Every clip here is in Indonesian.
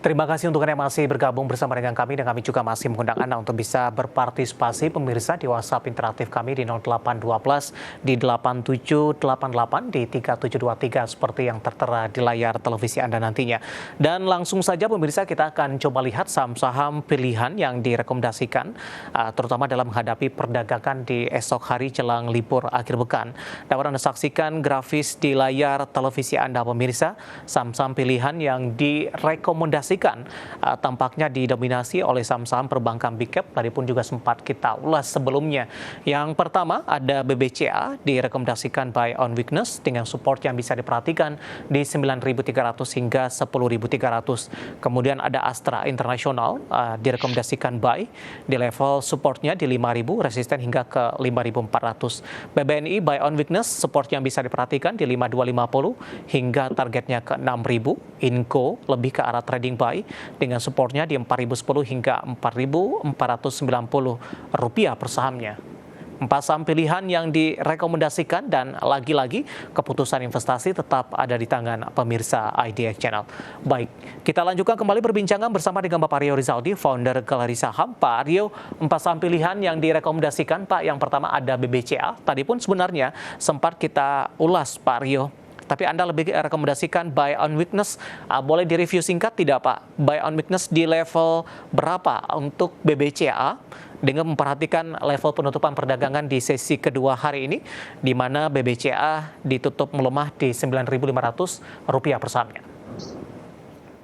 Terima kasih untuk Anda yang masih bergabung bersama dengan kami dan kami juga masih mengundang Anda untuk bisa berpartisipasi pemirsa di WhatsApp interaktif kami di 0812 di 8788 di 3723 seperti yang tertera di layar televisi Anda nantinya. Dan langsung saja pemirsa kita akan coba lihat saham-saham pilihan yang direkomendasikan terutama dalam menghadapi perdagangan di esok hari jelang libur akhir pekan. Dapat Anda saksikan grafis di layar televisi Anda pemirsa, saham-saham pilihan yang direkomendasikan tampaknya didominasi oleh saham-saham perbankan big cap, tadi pun juga sempat kita ulas sebelumnya. Yang pertama ada BBCA direkomendasikan buy on weakness dengan support yang bisa diperhatikan di 9.300 hingga 10.300. Kemudian ada Astra International direkomendasikan buy di level supportnya di 5.000, resisten hingga ke 5.400. BBNI buy on weakness, support yang bisa diperhatikan di 5.250 hingga targetnya ke 6.000. Inco lebih ke arah trading buy dengan supportnya di 4.010 hingga 4.490 rupiah per sahamnya. 4 saham pilihan yang direkomendasikan dan lagi-lagi keputusan investasi tetap ada di tangan pemirsa IDX Channel. Baik, kita lanjutkan kembali perbincangan bersama dengan Bapak Rio Rizaldi, founder Galeri Saham. Pak Rio, 4 saham pilihan yang direkomendasikan Pak, yang pertama ada BBCA. Tadi pun sebenarnya sempat kita ulas Pak Rio, tapi Anda lebih rekomendasikan buy on weakness. Boleh direview singkat tidak Pak? Buy on weakness di level berapa untuk BBCA dengan memperhatikan level penutupan perdagangan di sesi kedua hari ini, di mana BBCA ditutup melemah di 9.500 rupiah per sahamnya.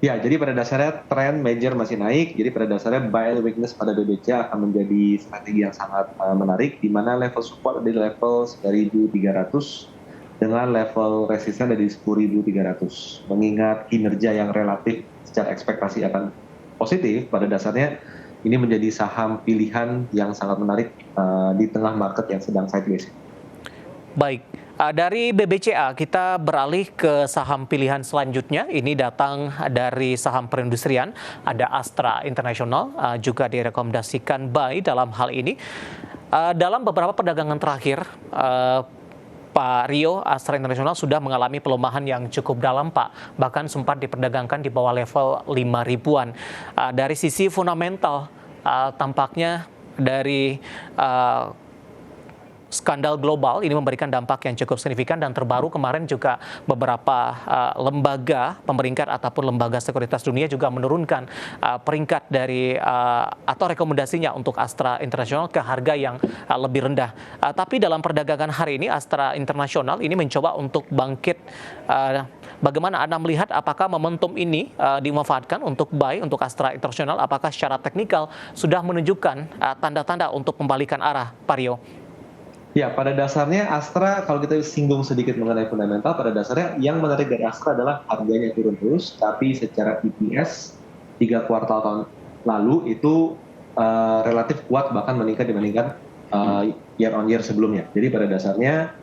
Ya, jadi pada dasarnya tren major masih naik, jadi pada dasarnya buy on weakness pada BBCA akan menjadi strategi yang sangat menarik, di mana level support di level 9.300 dengan level resisten dari 10.300. Mengingat kinerja yang relatif secara ekspektasi akan positif, pada dasarnya ini menjadi saham pilihan yang sangat menarik di tengah market yang sedang sideways. Baik, dari BBCA kita beralih ke saham pilihan selanjutnya. Ini datang dari saham perindustrian, ada Astra International juga direkomendasikan buy dalam hal ini. Dalam beberapa perdagangan terakhir, Pak Rio, Astra International sudah mengalami pelemahan yang cukup dalam Pak, bahkan sempat diperdagangkan di bawah level 5 ribuan. Dari sisi fundamental, tampaknya dari skandal global ini memberikan dampak yang cukup signifikan, dan terbaru kemarin juga beberapa lembaga pemeringkat ataupun lembaga sekuritas dunia juga menurunkan peringkat dari atau rekomendasinya untuk Astra International ke harga yang lebih rendah. Tapi dalam perdagangan hari ini Astra International ini mencoba untuk bangkit. Bagaimana Anda melihat apakah momentum ini dimanfaatkan untuk buy untuk Astra International? Apakah secara teknikal sudah menunjukkan tanda-tanda untuk membalikan arah, Pak Rio? Ya, pada dasarnya Astra, kalau kita singgung sedikit mengenai fundamental, pada dasarnya yang menarik dari Astra adalah harganya turun terus, tapi secara EPS 3 kuartal tahun lalu itu relatif kuat, bahkan meningkat dibandingkan year on year sebelumnya. Jadi pada dasarnya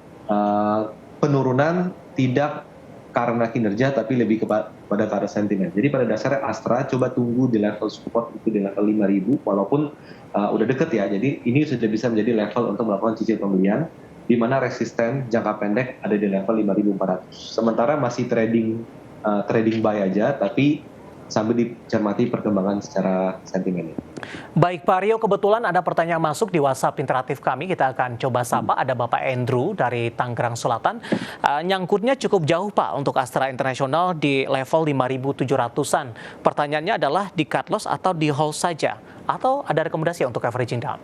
penurunan tidak karena kinerja, tapi lebih kepada karena sentimen. Jadi pada dasarnya Astra coba tunggu di level support itu di level 5.000, walaupun udah deket ya. Jadi ini sudah bisa menjadi level untuk melakukan cicil pembelian, di mana resisten jangka pendek ada di level 5.400. Sementara masih trading buy aja, tapi sambil dicermati perkembangan secara sentimen. Baik Pak Rio, kebetulan ada pertanyaan masuk di WhatsApp interaktif kami, kita akan coba sapa. Ada Bapak Andrew dari Tangerang Selatan. Nyangkutnya cukup jauh Pak untuk Astra International di level 5.700-an. Pertanyaannya adalah di cut loss atau di hold saja, atau ada rekomendasi untuk averaging down?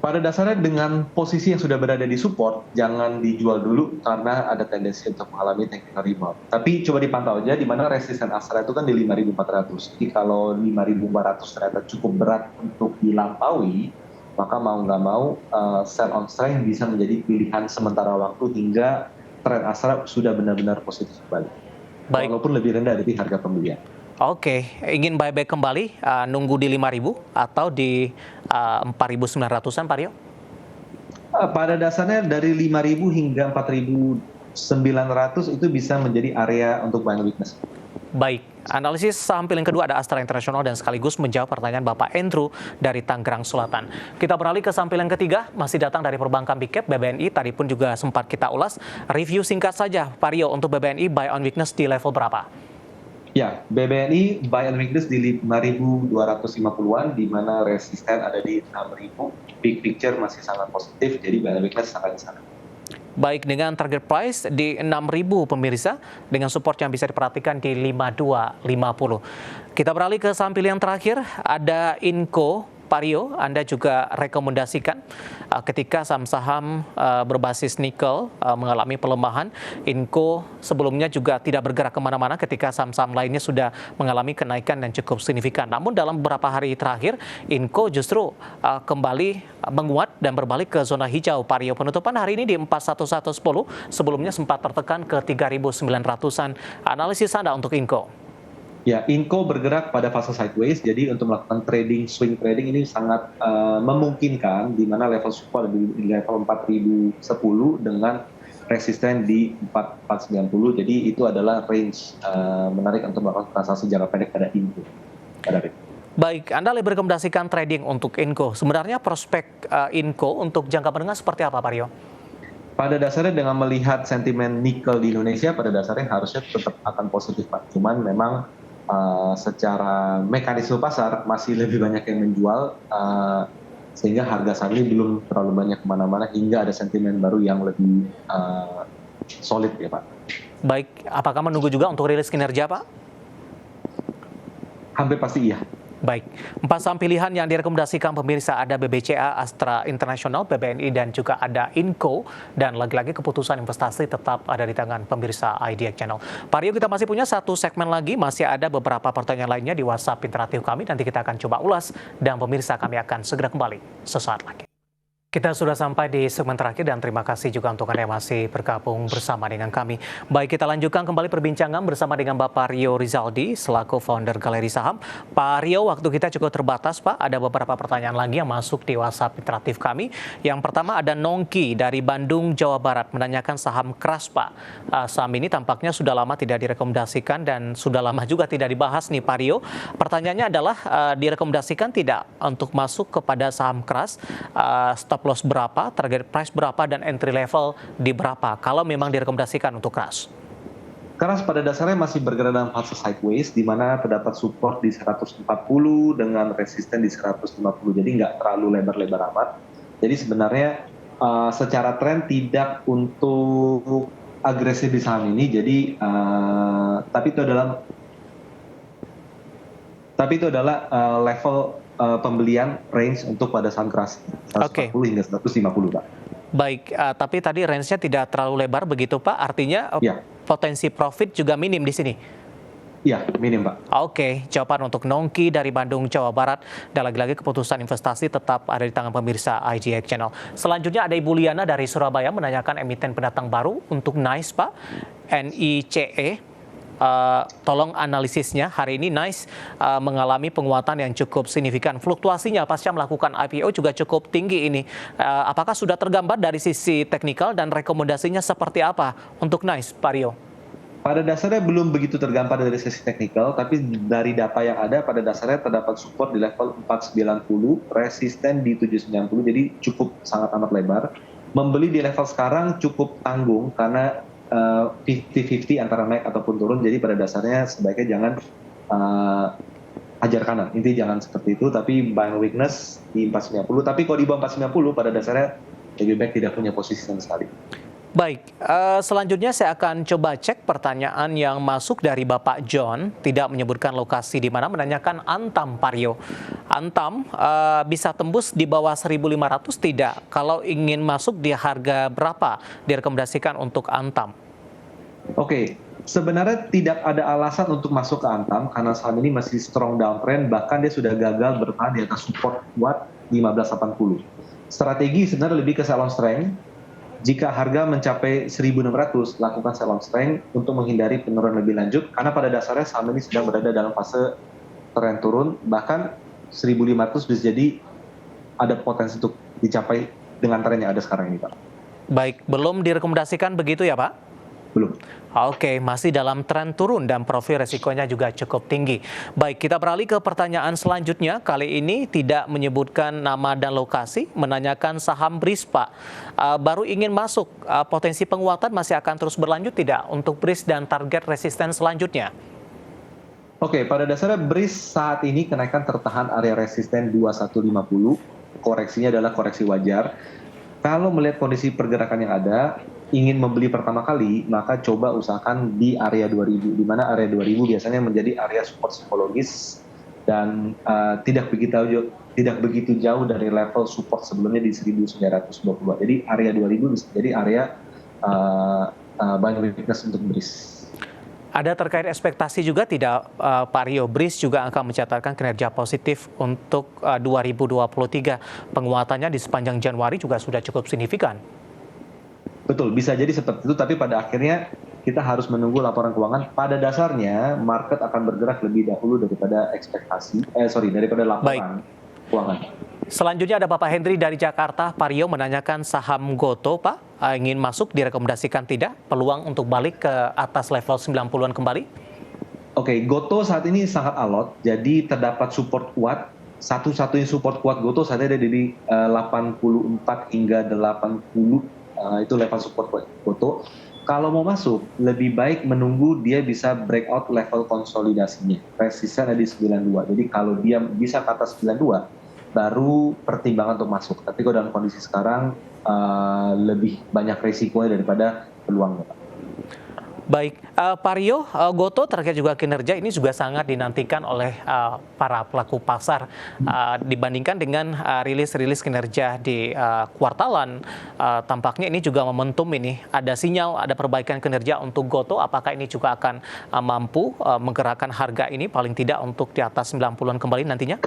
Pada dasarnya dengan posisi yang sudah berada di support, jangan dijual dulu karena ada tendensi untuk mengalami technical rebound. Tapi coba dipantau aja di mana resisten Astra itu kan di 5.400. Jadi kalau 5.400 ternyata cukup berat untuk dilampaui, maka mau nggak mau sell on strength bisa menjadi pilihan sementara waktu hingga tren Astra sudah benar-benar positif kembali. Baik. Walaupun lebih rendah dari harga pembelian. Oke, ingin buyback kembali, nunggu di 5.000 atau di 4.900-an, Pak Rio? Pada dasarnya dari 5.000 hingga 4.900 itu bisa menjadi area untuk buy and weakness. Baik, analisis saham pilihan kedua ada Astra International dan sekaligus menjawab pertanyaan Bapak Andrew dari Tangerang Selatan. Kita beralih ke saham pilihan ketiga, masih datang dari perbankan big cap BBNI, tadi pun juga sempat kita ulas. Review singkat saja, Pak Rio, untuk BBNI buy on weakness di level berapa? Ya, BBNI buy and weakness di 5.250-an, di mana resisten ada di 6.000. Big picture masih sangat positif, jadi buy and weakness sangat di sana. Baik, dengan target price di 6.000 pemirsa, dengan support yang bisa diperhatikan di 5250. Kita beralih ke saham pilihan terakhir, ada Inco. Pak Rio, Anda juga rekomendasikan ketika saham-saham berbasis nikel mengalami pelemahan. Inco sebelumnya juga tidak bergerak kemana-mana ketika saham-saham lainnya sudah mengalami kenaikan dan cukup signifikan. Namun dalam beberapa hari terakhir, Inco justru kembali menguat dan berbalik ke zona hijau. Pak Rio, penutupan hari ini di 41110, sebelumnya sempat tertekan ke 3.900-an. Analisis Anda untuk Inco? Ya, Inco bergerak pada fase sideways, jadi untuk melakukan trading, swing trading ini sangat memungkinkan, di mana level support di level 4.010 dengan resisten di 4.490, jadi itu adalah range menarik untuk melakukan transaksi jangka pendek pada Inco. Baik, Anda lebih merekomendasikan trading untuk Inco. Sebenarnya prospek Inco untuk jangka menengah seperti apa, Pak Rio? Pada dasarnya dengan melihat sentimen nikel di Indonesia, pada dasarnya harusnya tetap akan positif, Pak. Cuman memang secara mekanisme pasar masih lebih banyak yang menjual, sehingga harga saham ini belum terlalu banyak kemana-mana hingga ada sentimen baru yang lebih solid ya Pak. Baik, apakah menunggu juga untuk rilis kinerja Pak? Hampir pasti iya. Baik, 4 saham pilihan yang direkomendasikan pemirsa ada BBCA, Astra International, BBNI, dan juga ada Inco. Dan lagi-lagi keputusan investasi tetap ada di tangan pemirsa IDX Channel. Pak Rio, kita masih punya satu segmen lagi, masih ada beberapa pertanyaan lainnya di WhatsApp interaktif kami. Nanti kita akan coba ulas dan pemirsa kami akan segera kembali sesaat lagi. Kita sudah sampai di segmen terakhir dan terima kasih juga untuk Anda yang masih bergabung bersama dengan kami. Baik, kita lanjutkan kembali perbincangan bersama dengan Bapak Rio Rizaldi selaku founder Galeri Saham. Pak Rio, waktu kita cukup terbatas Pak, ada beberapa pertanyaan lagi yang masuk di WhatsApp interaktif kami. Yang pertama ada Nongki dari Bandung, Jawa Barat menanyakan saham keras Pak. Saham ini tampaknya sudah lama tidak direkomendasikan dan sudah lama juga tidak dibahas nih Pak Rio. Pertanyaannya adalah direkomendasikan tidak untuk masuk kepada saham keras, stop loss berapa, target price berapa, dan entry level di berapa kalau memang direkomendasikan untuk keras? Keras pada dasarnya masih bergerak dalam fase sideways, di mana terdapat support di 140 dengan resisten di 150, jadi nggak terlalu lebar-lebar amat. Jadi sebenarnya secara tren tidak untuk agresif di saham ini, jadi tapi itu adalah level pembelian range untuk pada saham keras 140 hingga 150 Pak. Baik, tapi tadi range-nya tidak terlalu lebar begitu Pak, artinya potensi profit juga minim di sini? Iya, minim Pak. Oke, jawaban untuk Nongki dari Bandung, Jawa Barat. Dan lagi-lagi keputusan investasi tetap ada di tangan pemirsa IGX Channel. Selanjutnya ada Ibu Liana dari Surabaya menanyakan emiten pendatang baru untuk NICE Pak, NICE. Tolong analisisnya. Hari ini NICE mengalami penguatan yang cukup signifikan. Fluktuasinya pasca melakukan IPO juga cukup tinggi ini. Apakah sudah tergambar dari sisi teknikal dan rekomendasinya seperti apa untuk NICE, Pak Rio? Pada dasarnya belum begitu tergambar dari sisi teknikal, tapi dari data yang ada pada dasarnya terdapat support di level 490, resisten di 790, jadi cukup sangat amat lebar. Membeli di level sekarang cukup tanggung karena 50-50 antara naik ataupun turun, jadi pada dasarnya sebaiknya jangan hajar kanan, intinya jangan seperti itu, tapi buying weakness di 490, tapi kalau di bawah 490 pada dasarnya lebih baik tidak punya posisi sama sekali. Baik, selanjutnya saya akan coba cek pertanyaan yang masuk dari Bapak John, tidak menyebutkan lokasi di mana, menanyakan Antam, Pak Rio. Antam bisa tembus di bawah 1.500 tidak? Kalau ingin masuk di harga berapa direkomendasikan untuk Antam? Oke, sebenarnya tidak ada alasan untuk masuk ke Antam karena saham ini masih strong downtrend, bahkan dia sudah gagal bertahan di atas support kuat 1580. Strategi sebenarnya lebih ke sell on strength. Jika harga mencapai 1.600, lakukan sell on strength untuk menghindari penurunan lebih lanjut, karena pada dasarnya saham ini sedang berada dalam fase tren turun, bahkan 1.500 bisa jadi ada potensi untuk dicapai dengan tren yang ada sekarang ini, Pak. Baik, belum direkomendasikan begitu ya, Pak? Belum. Oke, masih dalam tren turun dan profil resikonya juga cukup tinggi. Baik, kita beralih ke pertanyaan selanjutnya. Kali ini tidak menyebutkan nama dan lokasi, menanyakan saham BRIS, Pak. Baru ingin masuk, potensi penguatan masih akan terus berlanjut tidak untuk BRIS dan target resisten selanjutnya? Oke, pada dasarnya BRIS saat ini kenaikan tertahan area resisten 2150, koreksinya adalah koreksi wajar. Kalau melihat kondisi pergerakan yang ada, ingin membeli pertama kali, maka coba usahakan di area 2000, di mana area 2000 biasanya menjadi area support psikologis dan tidak begitu jauh dari level support sebelumnya di 1922. Jadi area 2000 bisa jadi area buying weakness untuk BRIS. Ada terkait ekspektasi juga tidak Pak Rio, BRIS juga akan mencatatkan kinerja positif untuk 2023. Penguatannya di sepanjang Januari juga sudah cukup signifikan. Betul, bisa jadi seperti itu, tapi pada akhirnya kita harus menunggu laporan keuangan. Pada dasarnya, market akan bergerak lebih dahulu daripada daripada laporan keuangan. Selanjutnya ada Bapak Hendri dari Jakarta. Pak Rio menanyakan saham Goto, Pak, ingin masuk, direkomendasikan tidak? Peluang untuk balik ke atas level 90-an kembali? Oke, Goto saat ini sangat alot, jadi terdapat support kuat. Satu-satunya support kuat Goto saat ini ada di 84 hingga 80, itu level support kuat Goto. Kalau mau masuk, lebih baik menunggu dia bisa breakout level konsolidasinya. Resisten ada di 92, jadi kalau dia bisa ke atas 92, baru pertimbangan untuk masuk. Tapi kalau dalam kondisi sekarang, lebih banyak resikonya daripada peluangnya. Baik, Pak Rio, Goto terkait juga kinerja ini juga sangat dinantikan oleh para pelaku pasar dibandingkan dengan rilis-rilis kinerja di kuartalan. Tampaknya ini juga momentum ini, ada sinyal, ada perbaikan kinerja untuk Goto. Apakah ini juga akan mampu menggerakkan harga ini paling tidak untuk di atas 90-an kembali nantinya?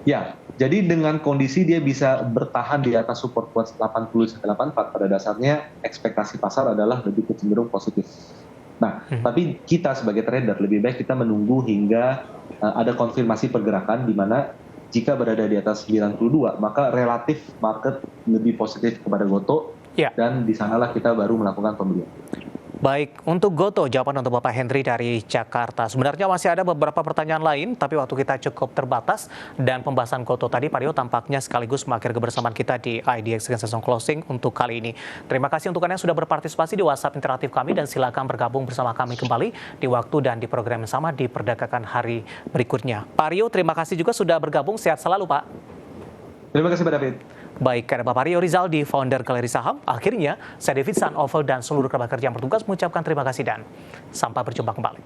Ya, jadi dengan kondisi dia bisa bertahan di atas support kuat 80-84, pada dasarnya ekspektasi pasar adalah lebih cenderung positif. Nah, tapi kita sebagai trader lebih baik kita menunggu hingga ada konfirmasi pergerakan di mana jika berada di atas 92, maka relatif market lebih positif kepada Goto, dan di sanalah kita baru melakukan pembelian. Baik, untuk Goto, jawaban untuk Bapak Hendri dari Jakarta. Sebenarnya masih ada beberapa pertanyaan lain, tapi waktu kita cukup terbatas. Dan pembahasan Goto tadi, Pak Rio, tampaknya sekaligus mengakhiri kebersamaan kita di IDX Session Closing untuk kali ini. Terima kasih untuk Anda yang sudah berpartisipasi di WhatsApp interaktif kami, dan silakan bergabung bersama kami kembali di waktu dan di program yang sama di perdagangan hari berikutnya. Pak Rio, terima kasih juga sudah bergabung. Sehat selalu, Pak. Terima kasih, Pak David. Baik, ada Bapak Rio Rizaldi, founder Galeri Saham. Akhirnya, saya David San Oval dan seluruh kerabat kerja yang bertugas mengucapkan terima kasih dan sampai berjumpa kembali.